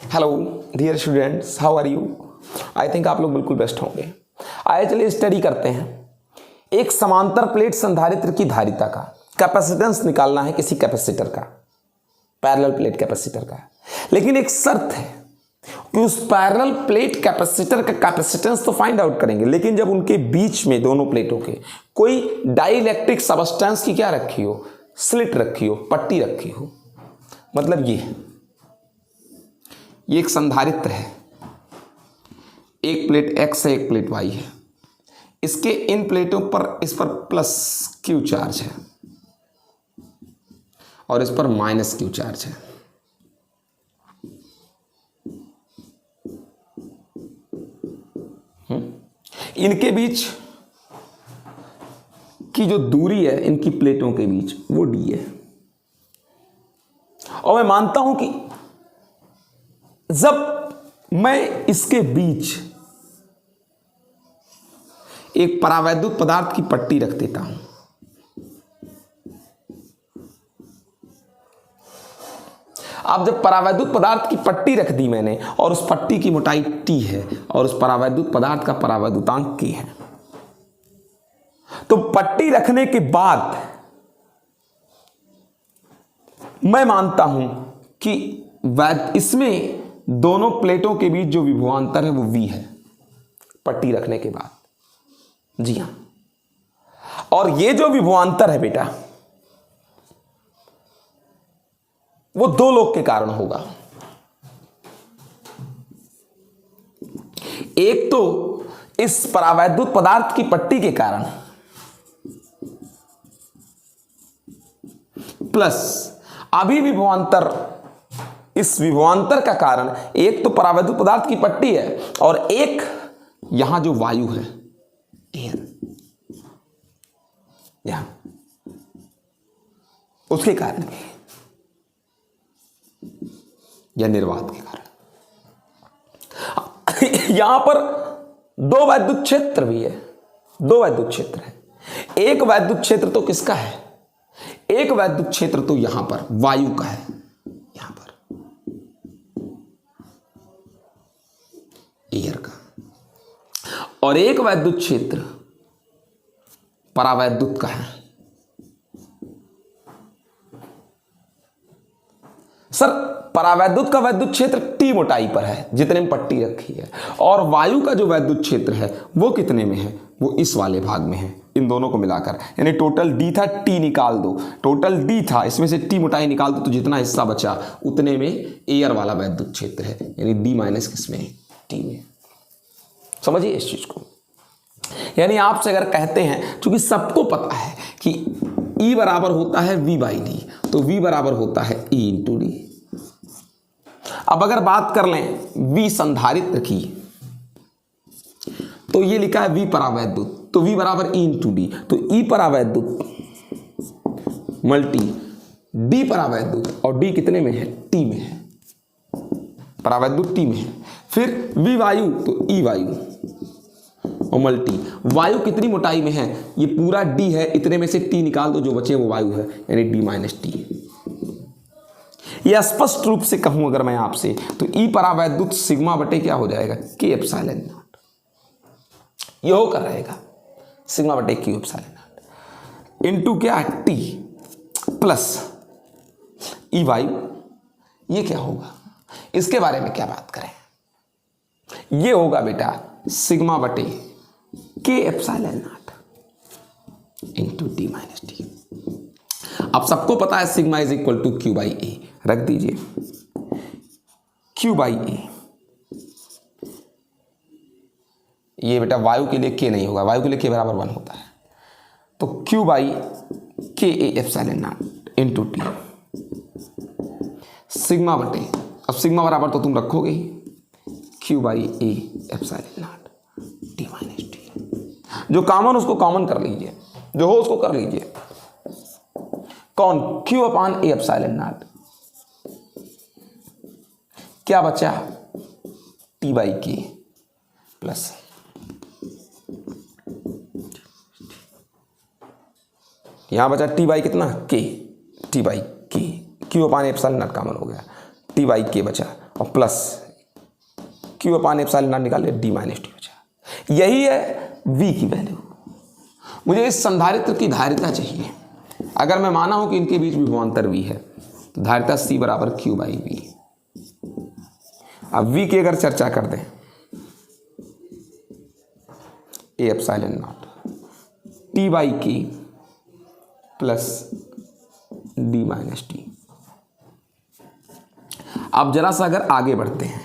Hello dear students, how are you. I think आप लोग बिल्कुल बेस्ट होंगे। आइए चलिए स्टडी करते हैं। एक समांतर प्लेट संधारित्र की धारिता का कैपेसिटेंस निकालना है किसी कैपेसिटर का, पैरेलल प्लेट कैपेसिटर का। लेकिन एक शर्त है कि उस पैरेलल प्लेट कैपेसिटर का कैपेसिटेंस तो फाइंड आउट करेंगे, लेकिन जब उनके बीच में दोनों प्लेटों के कोई डाइइलेक्ट्रिक सबस्टेंस की क्या रखी हो, स्लिट रखी हो, पट्टी रखी हो। मतलब ये एक संधारित्र है, एक प्लेट X है, एक प्लेट Y है। इसके इन प्लेटों पर इस पर प्लस Q चार्ज है और इस पर माइनस Q चार्ज है। इनके बीच की जो दूरी है इनकी प्लेटों के बीच वो D है। और मैं मानता हूं कि जब मैं इसके बीच एक परावैद्युत पदार्थ की पट्टी रख देता हूं, अब जब परावैद्युत पदार्थ की पट्टी रख दी मैंने और उस पट्टी की मोटाई T है और उस परावैद्युत पदार्थ का परावैद्युतांक K है, तो पट्टी रखने के बाद मैं मानता हूं कि इसमें दोनों प्लेटों के बीच जो विभवांतर है वो V है, पट्टी रखने के बाद। जी हां, और ये जो विभवांतर है बेटा वो दो लोग के कारण होगा। एक तो इस परावैद्युत पदार्थ की पट्टी के कारण, प्लस अभी विभवांतर, इस विभवांतर का कारण एक तो परावैद्युत पदार्थ की पट्टी है और एक यहां जो वायु है, एयर, यहां उसके कारण भी, या निर्वात के कारण। यहां पर दो वैद्युत क्षेत्र भी है, दो वैद्युत क्षेत्र है। एक वैद्युत क्षेत्र तो किसका है, एक वैद्युत क्षेत्र तो यहां पर वायु का है, यहां पर एयर का, और एक वैद्युत क्षेत्र परावैद्युत का है। सर परावैद्युत का वैद्युत क्षेत्र T मोटाई पर है जितने में पट्टी रखी है, और वायु का जो वैद्युत क्षेत्र है वो कितने में है, वो इस वाले भाग में है, इन दोनों को मिलाकर। यानी टोटल D था, T निकाल दो, टोटल D था, इसमें से T मोटाई निकाल दो तो जितना हिस्सा बचा उतने में एयर वाला वैद्युत क्षेत्र है, यानी D माइनस किसमें है, T में। समझिए इस चीज को। यानी आपसे अगर कहते हैं, क्योंकि सबको पता है कि E बराबर होता है V बाई डी, तो V बराबर होता है E इंटू डी। अब अगर बात कर लें V संधारित्र की, तो ये लिखा है V परावैद्युत, तो V बराबर E इंटू डी, तो E परावैद्युत मल्टी D परावैद्युत, और D कितने में है, T में है, परावैद्युत T में है। फिर V वायु, तो E वायु और मल्टी वायु कितनी मोटाई में है, ये पूरा D है, इतने में से T निकाल दो, जो बचे वो वायु है, यानी D माइनस टी। ये स्पष्ट रूप से कहूं अगर मैं आपसे, तो E परावैद्युत सिग्मा बटे क्या हो जाएगा, K एप्सिलॉन नॉट। ये होकर रहेगा सिग्मा बटे Q एप्सिलॉन नॉट इनटू क्या, T प्लस E वायु। ये क्या होगा, इसके बारे में क्या बात करें, ये होगा बेटा सिग्मा बटे K epsilon naught into D minus T. अब सबको पता है sigma is equal to Q by A, रख दीजिए Q बाई ए। ये बेटा वायु के लिए K नहीं होगा, वायु के लिए K बराबर 1 होता है, तो Q by K A epsilon naught into T sigma बटे, अब सिग्मा बराबर तो तुम रखोगे ही, Q by A epsilon not D minus T. जो कॉमन उसको कॉमन कर लीजिए, जो हो उसको कर लीजिए। कौन, Q upon A epsilon not, क्या बचा, T बाई के प्लस, यहां बचा T बाई कितना, K, T बाई के, Q upon epsilon not common हो गया, T टी बाई के बचा और plus Q upon epsilon not निकाल लिया, डी माइनस टी बचा। यही है वी की वैल्यू। मुझे इस संधारित्र की धारिता चाहिए। अगर मैं माना हूं कि इनके बीच विभवांतर वी है तो धारिता सी बराबर क्यू बाई वी। अब वी की अगर चर्चा कर दें, A epsilon not T by की प्लस डी माइनस टी। अब जरा सा अगर आगे बढ़ते हैं,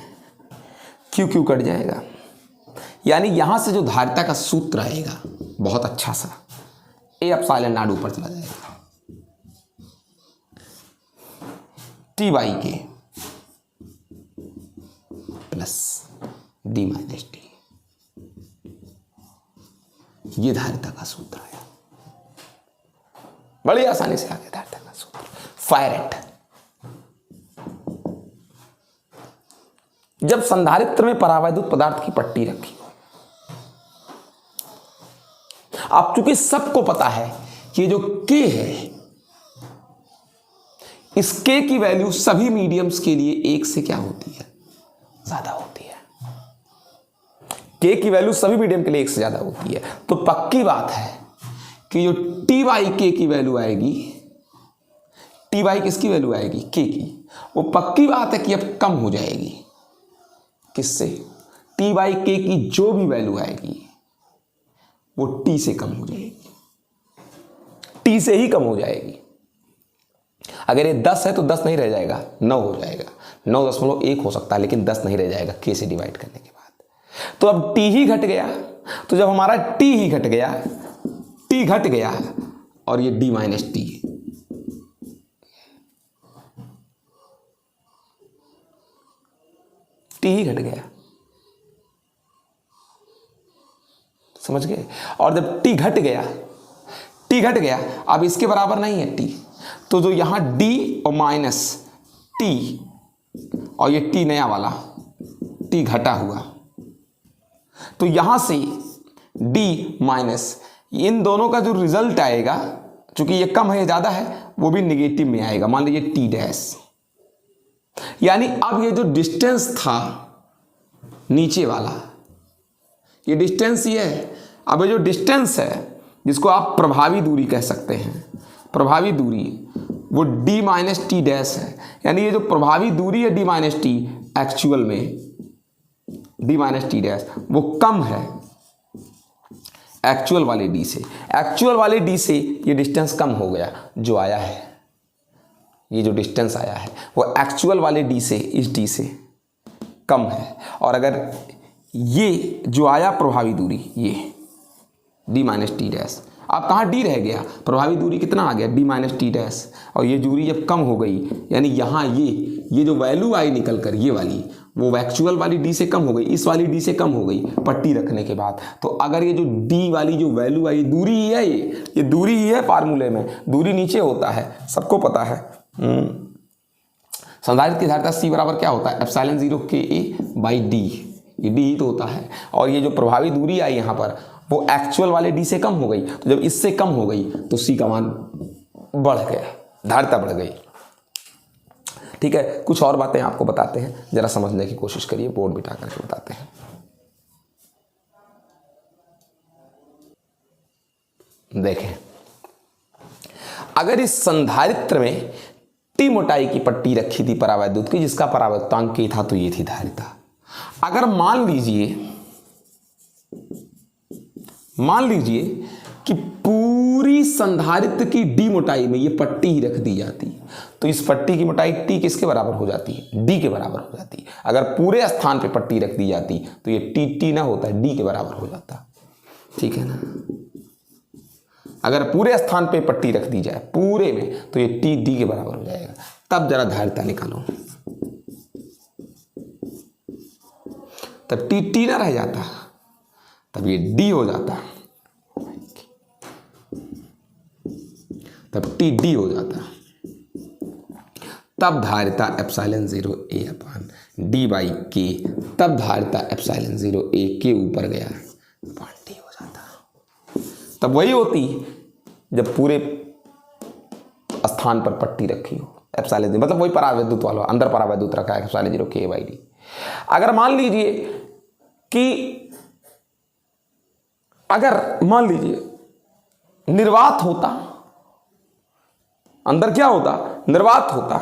क्यू क्यू कट जाएगा, यानी यहां से जो धारिता का सूत्र आएगा बहुत अच्छा सा, ए एप्सिलॉन नॉट ऊपर चला जाएगा, टी बाई के प्लस डी माइनस टी। ये धारिता का सूत्र है। बड़ी आसानी से आ गया धारिता का सूत्र। फारेट। जब संधारित्र में परावैद्युत पदार्थ की पट्टी रखी हो, अब चूंकि सबको पता है कि ये जो K है, इस K की वैल्यू सभी मीडियम्स के लिए एक से क्या होती है, ज्यादा होती है। K की वैल्यू सभी मीडियम के लिए एक से ज्यादा होती है। तो पक्की बात है कि जो T बाई K की वैल्यू आएगी, T बाई किसकी वैल्यू आएगी, K की, वो पक्की बात है कि अब कम हो जाएगी। किससे? T बाई K की जो भी वैल्यू आएगी वो T से कम हो जाएगी, T से ही कम हो जाएगी। अगर ये 10 है तो 10 नहीं रह जाएगा, 9 हो जाएगा, 9.1 हो सकता है, लेकिन 10 नहीं रह जाएगा K से डिवाइड करने के बाद। तो अब T ही घट गया। तो जब हमारा T ही घट गया, T घट गया और ये D माइनस टी, T ही घट गया, समझ गए। और जब T घट गया, अब इसके बराबर नहीं है T, तो जो यहां D और माइनस T और ये T नया वाला T घटा हुआ, तो यहां से D माइनस, इन दोनों का जो रिजल्ट आएगा, चूंकि ये कम है ये ज्यादा है, वो भी निगेटिव में आएगा। मान लीजिए T डैश, यानी अब ये जो डिस्टेंस था नीचे वाला, ये डिस्टेंस ये है। अब ये जो डिस्टेंस है जिसको आप प्रभावी दूरी कह सकते हैं, प्रभावी दूरी, वो D माइनस टी डैश है। यानी ये जो प्रभावी दूरी है D माइनस टी, एक्चुअल में D माइनस टी डैश वो कम है एक्चुअल वाले D से। एक्चुअल वाले D से ये डिस्टेंस कम हो गया, जो आया है, ये जो डिस्टेंस आया है वो एक्चुअल वाले D से, इस D से कम है। और अगर ये जो आया प्रभावी दूरी, ये D माइनस टी डैश, अब कहाँ D रह गया, प्रभावी दूरी कितना आ गया, D माइनस टी डैश, और ये दूरी जब कम हो गई, यानी यहाँ ये जो वैल्यू आई निकल कर, ये वाली, वो एक्चुअल वाली D से कम हो गई, इस वाली D से कम हो गई पट्टी रखने के बाद। तो अगर ये जो D वाली जो वैल्यू आई, दूरी ही है, ये दूरी ही है, फार्मूले में दूरी नीचे होता है, सबको पता है। संधारित्र की धारिता C बराबर क्या होता है, एप्सिलॉन 0 KA बाई D, ये D ही तो होता है। और ये जो प्रभावी दूरी आई यहाँ पर, वो एक्चुअल वाले D से कम हो गई, तो जब इससे कम हो गई तो C का मान बढ़ गया, धारिता बढ़ गई। ठीक है, कुछ और बातें आपको बताते हैं, जरा समझने की कोशिश करिए, बोर्ड बिठा करके बताते हैं। देखें, अगर इस संधारित्र में T मोटाई की पट्टी रखी थी परावैद्युत की, जिसका परावैद्युतांक K था, तो ये थी धारिता। अगर मान लीजिए कि पूरी संधारित्र की D मोटाई में ये पट्टी ही रख दी जाती, तो इस पट्टी की मोटाई T किसके बराबर हो जाती है, D के बराबर हो जाती। अगर पूरे स्थान पे पट्टी रख दी जाती तो ये T ना होता, D के बराबर हो जाता। ठीक है ना। अगर पूरे स्थान पे पट्टी रख दी जाए पूरे में, तो ये D के बराबर हो जाएगा। तब जरा धारिता निकालो, तब T ना रह जाता, तब ये D हो जाता, तब D हो जाता। तब धारिता epsilon 0 A upon D by K, तब धारिता एप्सिलॉन 0 A के ऊपर गया अपान D हो जाता। तब वही होती जब पूरे स्थान पर पट्टी रखी हो, एप्सिलॉन 0, मतलब वही परावैद्युत वाला, अंदर परावैद्युत रखा है एप्सिलॉन 0 k/d। अगर मान लीजिए निर्वात होता, अंदर क्या होता, निर्वात होता,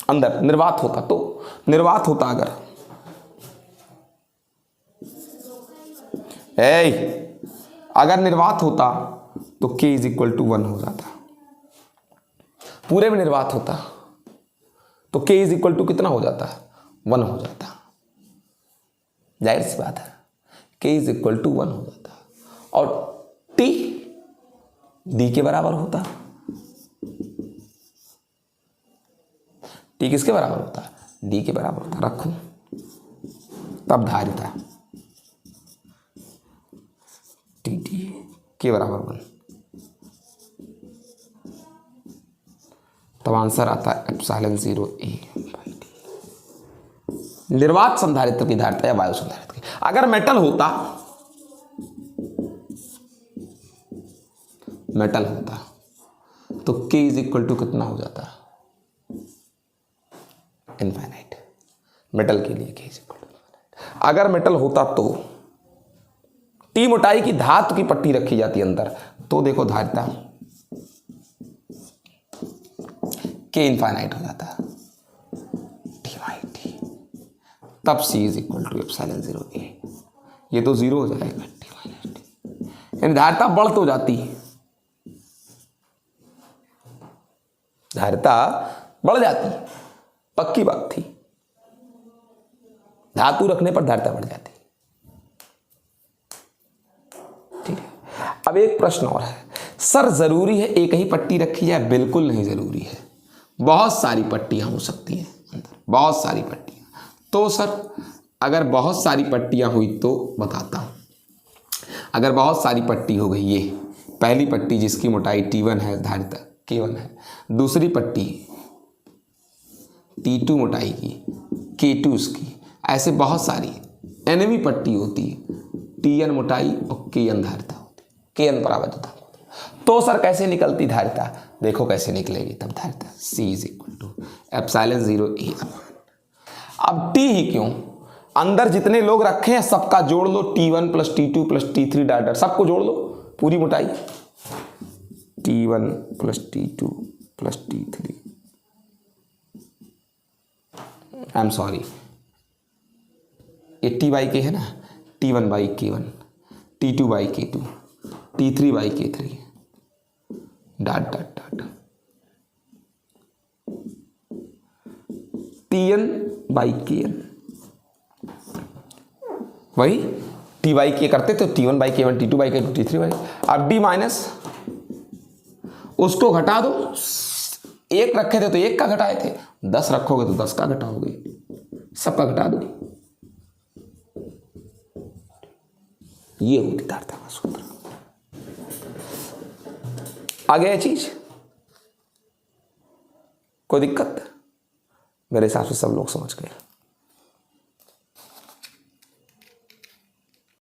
अंदर निर्वात होता, तो निर्वात होता अगर निर्वात होता तो k = 1 हो जाता। पूरे में निर्वात होता तो k = कितना हो जाता, 1 हो जाता। जाहिर सी बात है, k = 1 हो जाता और t d के बराबर होता। t किसके बराबर होता, d के बराबर होता। रखो, तब धारिता dt के बराबर 1, तब आंसर आता है एप्सिलॉन 0 a/d। निर्वात संधारित्र की धारिता या वायु संधारित्र की। अगर मेटल होता तो k = कितना हो जाता, इनफाइनाइट। मेटल के लिए k = इनफाइनाइट। अगर मेटल होता तो t मोटाई की धातु की पट्टी रखी जाती अंदर, तो देखो धारिता k इनफाइनाइट हो जाता d/t, तब c = एप्सिलॉन 0 a। ये तो 0 हो जाएगा d/t, यानी धारिता बढ़ तो जाती, धारिता बढ़ जाती, पक्की बात थी। धातु रखने पर धारिता बढ़ जाती। ठीक है, अब एक प्रश्न और है, सर जरूरी है एक ही पट्टी रखी जाए? बिल्कुल नहीं जरूरी है, बहुत सारी पट्टियां हो सकती हैं अंदर, बहुत सारी पट्टियां। तो सर अगर बहुत सारी पट्टियां हुई तो बताता हूं। अगर बहुत सारी पट्टी हो गई, ये पहली पट्टी जिसकी मोटाई T1 है, धारिता K1 है, दूसरी पट्टी T2 मोटाई की, K2 उसकी, ऐसे बहुत सारी nवीं पट्टी होती है, Tn मोटाई और Kn धारिता होती, Kn परावैद्युता होती। तो सर कैसे निकलती धारिता? देखो कैसे निकलेगी तब धारिता, C = एप्सिलॉन 0 a। अब T ही क्यों, अंदर जितने लोग रखे हैं सबका जोड़ लो, T1 + T2 + T3 डाटा, सबको जोड़ लो, पूरी मोटाई T1 + T2 + T3, I am sorry, ये T/K है ना, T1/K1, T2/K2, T3/K3, dot Tn/Kn, वही T/K करते तो T1/K1, T2/K2, T3/K। अब D माइनस, उसको घटा दो, 1 रखे थे तो 1 का घटाए थे, 10 रखोगे तो 10 का घटाओगे, सबका घटा दो। ये होती धारिता का सूत्र। आ गया चीज, कोई दिक्कत? मेरे हिसाब से सब लोग समझ गए।